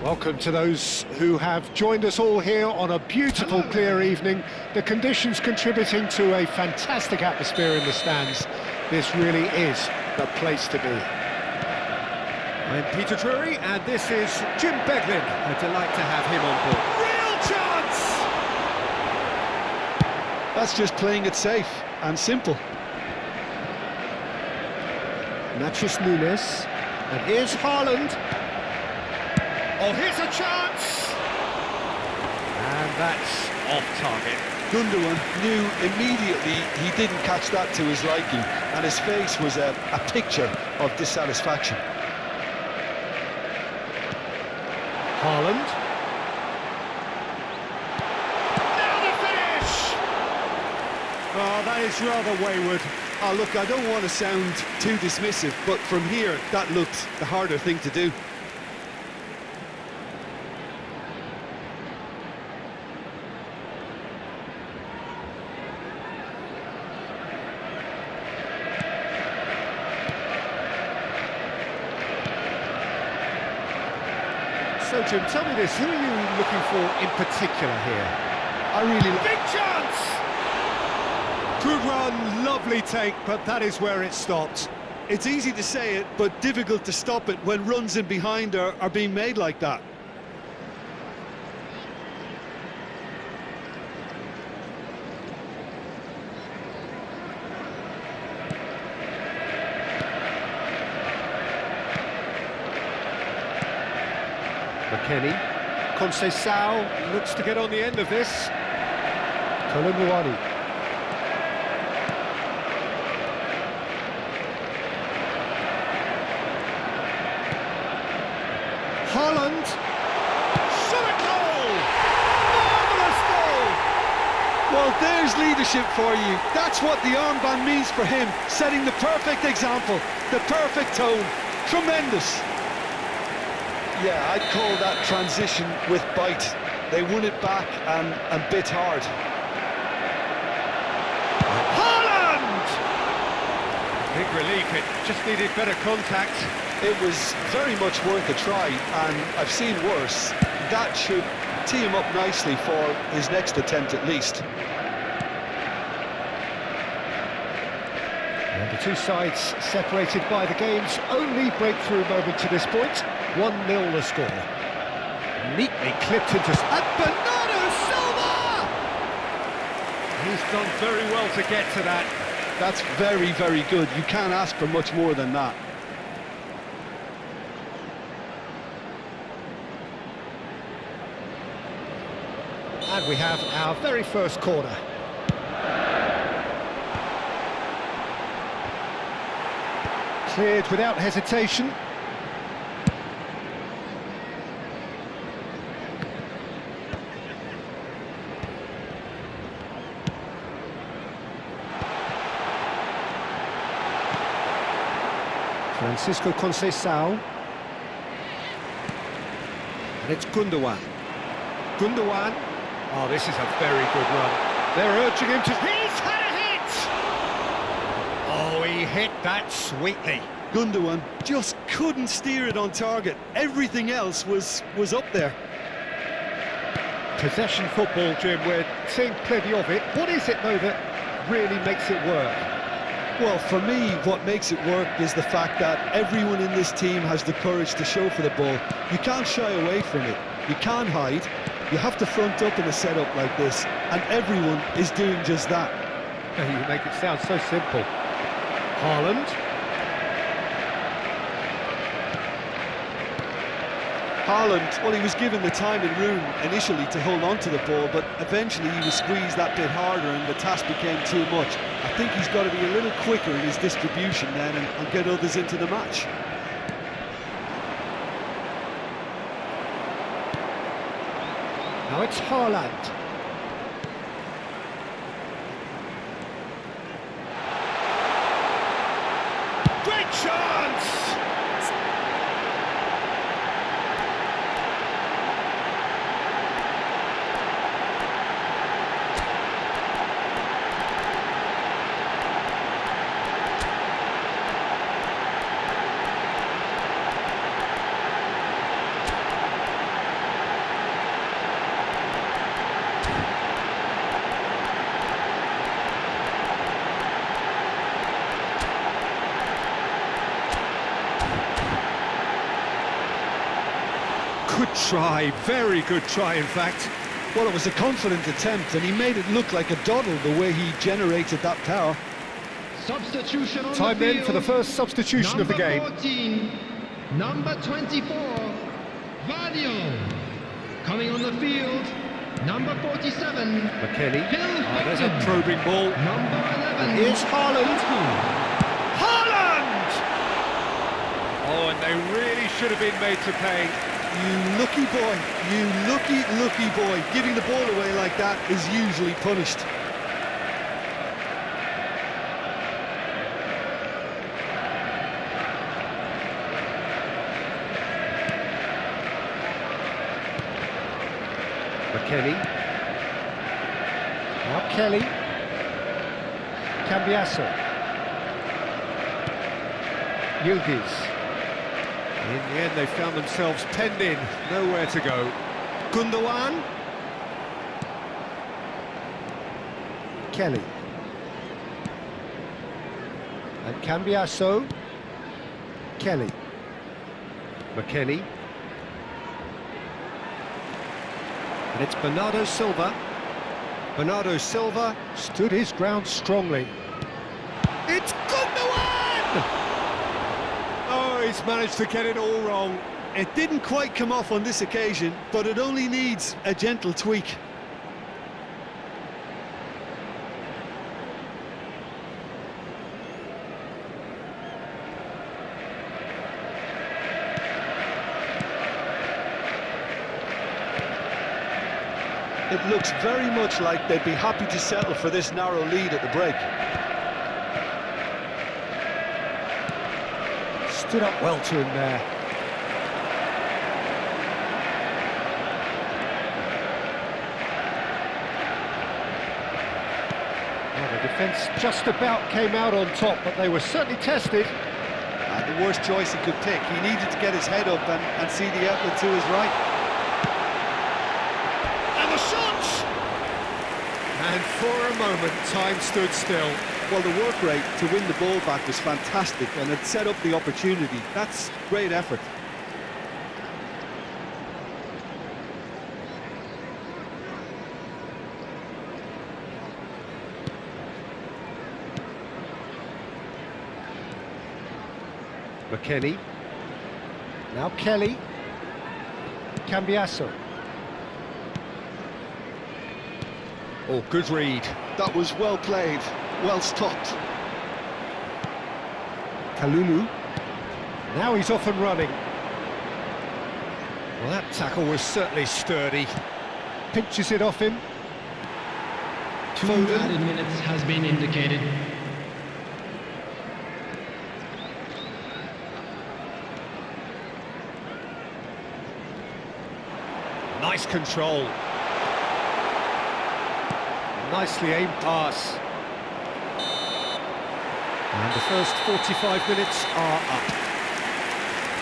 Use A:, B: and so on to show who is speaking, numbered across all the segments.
A: Welcome to those who have joined us all here on a beautiful, clear evening. The conditions contributing to a fantastic atmosphere in the stands. This really is the place to be.
B: I'm Peter Drury, and this is Jim Beglin. A delight to have him on board. Real chance!
C: That's just playing it safe and simple.
A: Nachos Nunes, and here's Haaland.
B: Oh, here's a chance! And that's off target.
C: Gundogan knew immediately he didn't catch that to his liking, and his face was a picture of dissatisfaction.
A: Haaland.
B: Now the finish!
A: Oh, that is rather wayward.
C: Oh, look, I don't want to sound too dismissive, but from here, that looked the harder thing to do.
A: So, Jim, tell me this, who are you looking for in particular here?
C: I really
B: Big chance!
A: Good run, lovely take, but that is where it stopped.
C: It's easy to say it, but difficult to stop it when runs in behind are being made like that.
A: McKennie. Conceição looks to get on the end of this. Colomboani. Haaland.
B: Shot a goal! Marvellous goal!
C: Well, there's leadership for you. That's what the armband means for him, setting the perfect example, the perfect tone. Tremendous. Yeah, I'd call that transition with bite. They won it back and bit hard.
B: Haaland! Big relief, it just needed better contact.
C: It was very much worth a try, and I've seen worse. That should tee him up nicely for his next attempt at least.
A: And the two sides separated by the game's only breakthrough moment to this point. 1-0 the score. Neatly clipped into...
B: And Bernardo Silva! He's done very well to get to that.
C: That's very, very good. You can't ask for much more than that.
A: And we have our very first corner. Cleared without hesitation. Francisco Conceição. And it's Gundogan. Gundogan. Oh, this is a very good run. They're urging him to...
B: He's had a hit!
A: Oh, he hit that sweetly.
C: Gundogan just couldn't steer it on target. Everything else was up there.
A: Possession football, Jim, we're seeing plenty of it. What is it, though, that really makes it work?
C: Well, for me, what makes it work is the fact that everyone in this team has the courage to show for the ball. You can't shy away from it. You can't hide. You have to front up in a setup like this, and everyone is doing just that.
A: You make it sound so simple. Haaland.
C: Haaland, well, he was given the time and room initially to hold on to the ball, but eventually he was squeezed that bit harder and the task became too much. I think he's got to be a little quicker in his distribution then and get others into the match.
A: Now it's Haaland.
B: Great chance! try, very good try in fact.
C: Well, it was a confident attempt, and he made it look like a doddle the way he generated that power.
D: Substitution on
A: Time
D: the
A: then
D: field.
A: for the first substitution of the game.
D: Number 14, number 24, Vadio. Coming on the field, number 47,
B: McKennie.
D: Phil
B: There's a
D: Foden.
B: probing ball.
D: Number 11,
A: Here's Haaland.
B: Haaland! Oh, and they really should have been made to pay.
C: You lucky boy, you lucky boy. Giving the ball away like that is usually punished.
B: McKennie.
A: Now Kelly. Cambiasso. Yildiz.
B: In the end, they found themselves penned in, nowhere to go. Gundogan.
A: Kelly. And Cambiasso. Kelly.
B: McKennie. And it's Bernardo Silva. Bernardo Silva.
A: Stood his ground strongly.
B: It's Gundogan! Oh, he's managed to get it all wrong.
C: It didn't quite come off on this occasion, but it only needs a gentle tweak. It looks very much like they'd be happy to settle for this narrow lead at the break.
A: Stood up well to him there. Well, the defence just about came out on top, but they were certainly tested.
C: The worst choice he could pick. He needed to get his head up and see the outlet to his right.
B: And the shot! And for a moment, time stood still.
C: Well, the work rate to win the ball back was fantastic, and it set up the opportunity. That's great effort.
B: McKennie.
A: Now Kelly. Cambiasso.
B: Oh, good read.
C: That was well played, well stopped.
A: Kalulu. Now he's off and running.
B: Well, that tackle was certainly sturdy.
A: Pinches it off him.
D: 2 added minutes has been indicated.
B: Nice control. Nicely aimed pass. And the first 45 minutes are up.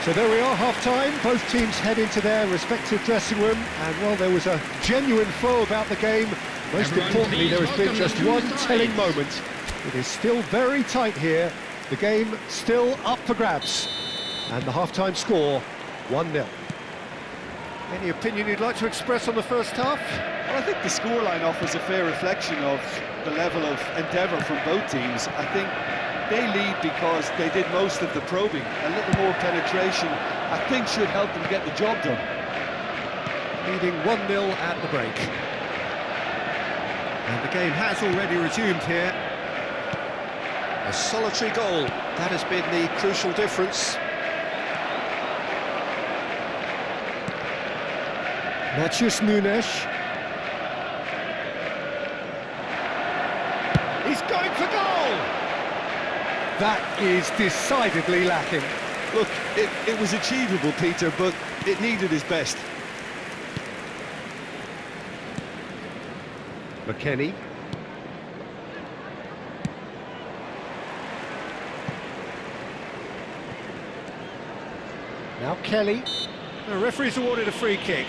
A: So there we are, half-time. Both teams head into their respective dressing room, and well, there was a genuine flow about the game. Most
D: Everyone,
A: importantly, there has been
D: please
A: just
D: welcome the
A: one
D: two
A: telling
D: sides.
A: moment. It is still very tight here. The game still up for grabs. And the half-time score, 1-0.
B: Any opinion you'd like to express on the first half?
C: Well, I think the scoreline offers a fair reflection of the level of endeavour from both teams. I think they lead because they did most of the probing. A little more penetration, I think, should help them get the job done.
B: Leading 1-0 at the break. And the game has already resumed here. A solitary goal, that has been the crucial difference.
A: Matheus Nunes.
B: He's going for goal!
A: That is decidedly lacking.
C: Look, it was achievable, Peter, but it needed his best.
B: McKennie.
A: Now Kelly.
B: The referee's awarded a free kick.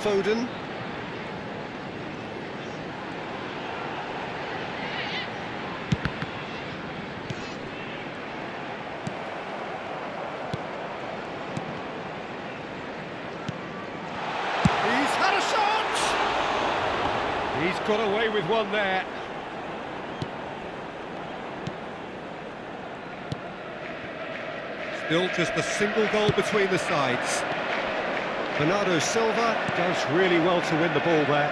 C: Foden.
B: got away with one there. Still just a single goal between the sides. Bernardo Silva does really well to win the ball there.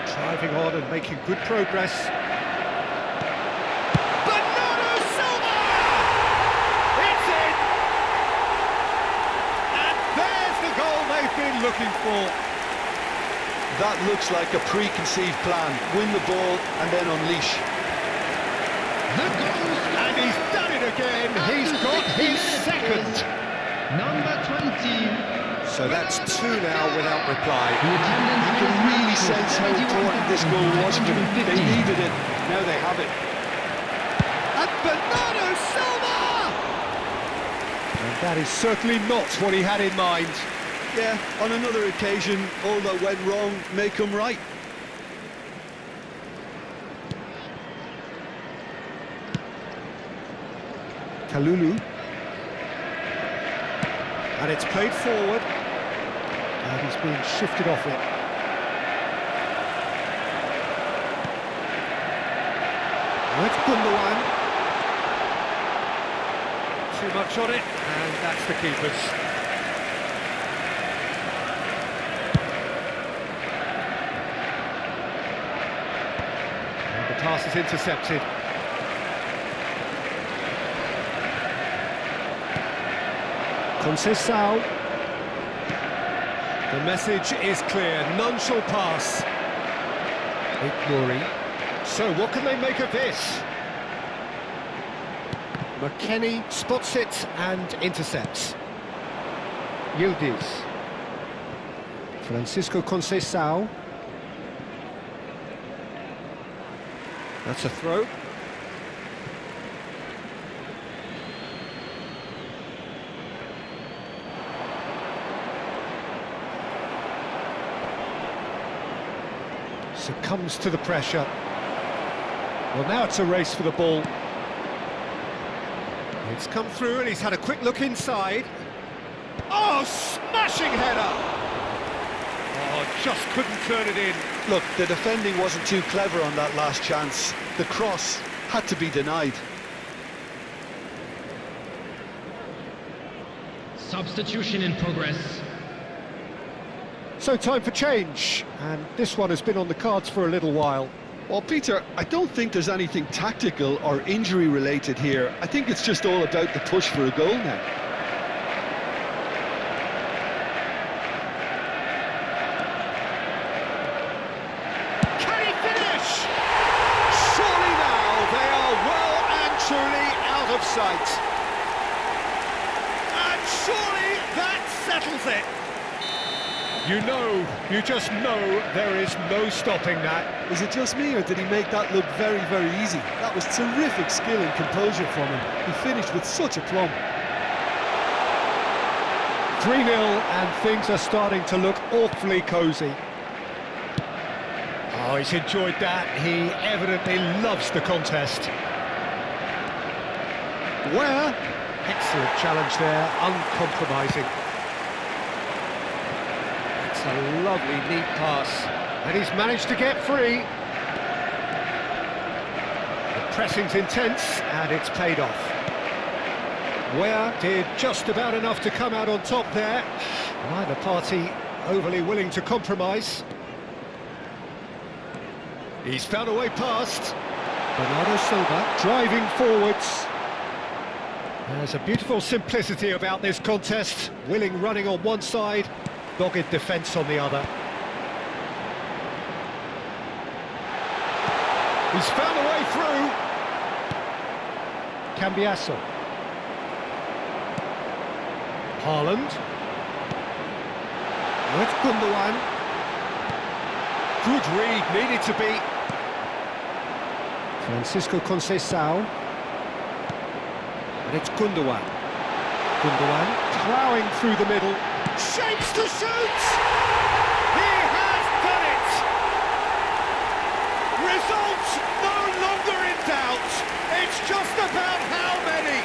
B: Driving on and making good progress. Bernardo Silva! It's in! And there's the goal they've been looking for.
C: That looks like a preconceived plan. Win the ball and then unleash.
B: And he's done it again. He's got his second.
D: Number 20.
B: So that's 2 now without reply.
C: You can really sense how important this goal was for them. They needed it. Now they have it.
B: And Bernardo Silva! And that is certainly not what he had in mind.
C: Yeah, on another occasion, all that went wrong may come right.
B: Kalulu. And it's played forward. And he's being shifted off it. That's Gundogan. Too much on it, and that's the keeper's. And the pass is intercepted. Conceição. The message is clear, none shall pass. Ignori. So what can they make of this? McKennie spots it and intercepts. Yildiz. Francisco Conceição. That's a throw. Succumbs to the pressure. Well, now it's a race for the ball. It's come through and he's had a quick look inside. Oh, smashing header! Oh, just couldn't turn it in.
C: Look, the defending wasn't too clever on that last chance. The cross had to be denied.
D: Substitution in progress.
B: So time for change, and this one has been on the cards for a little while.
C: Well, Peter, I don't think there's anything tactical or injury related here. I think it's just all about the push for a goal now.
B: Can he finish? Surely now they are well and truly out of sight. And surely that settles it. You just know there is no stopping that.
C: Is it just me, or did he make that look very, very easy? That was terrific skill and composure from him. He finished with such aplomb.
B: 3-0, and things are starting to look awfully cosy. Oh, he's enjoyed that. He evidently loves the contest. Where? Excellent challenge there, uncompromising. A lovely, neat pass, and he's managed to get free. The pressing's intense, and it's paid off. Ware did just about enough to come out on top there. Neither party overly willing to compromise. He's found a way past. Bernardo Silva driving forwards. There's a beautiful simplicity about this contest. Willing running on one side, dogged defence on the other. He's found a way through. Cambiasso. Haaland. With Gundogan. Good read, needed to be. Francisco Conceição. And it's Gundogan. Gundogan ploughing through the middle. Shapes to shoot! He has done it! Results no longer in doubt. It's just about how many.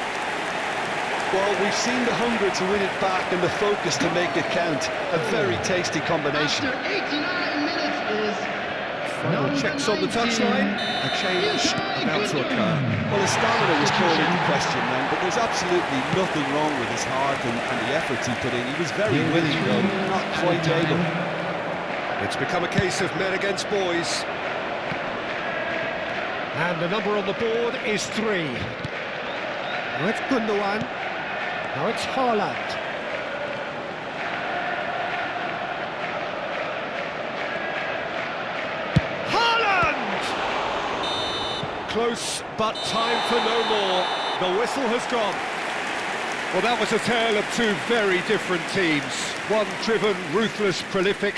C: Well, we've seen the hunger to win it back and the focus to make it count. A very tasty combination.
D: After 89 minutes is
B: Final checks on the touchline. A change about to occur.
C: Well, his stamina was called into question then, but there's absolutely nothing wrong with his heart and the efforts he put in. He was very willing, though, not quite able.
B: It's become a case of men against boys.
A: And the number on the board is 3.
B: Now it's Gundogan.
A: Now it's Haaland.
B: Close, but time for no more. The whistle has gone. Well, that was a tale of two very different teams. One driven, ruthless, prolific,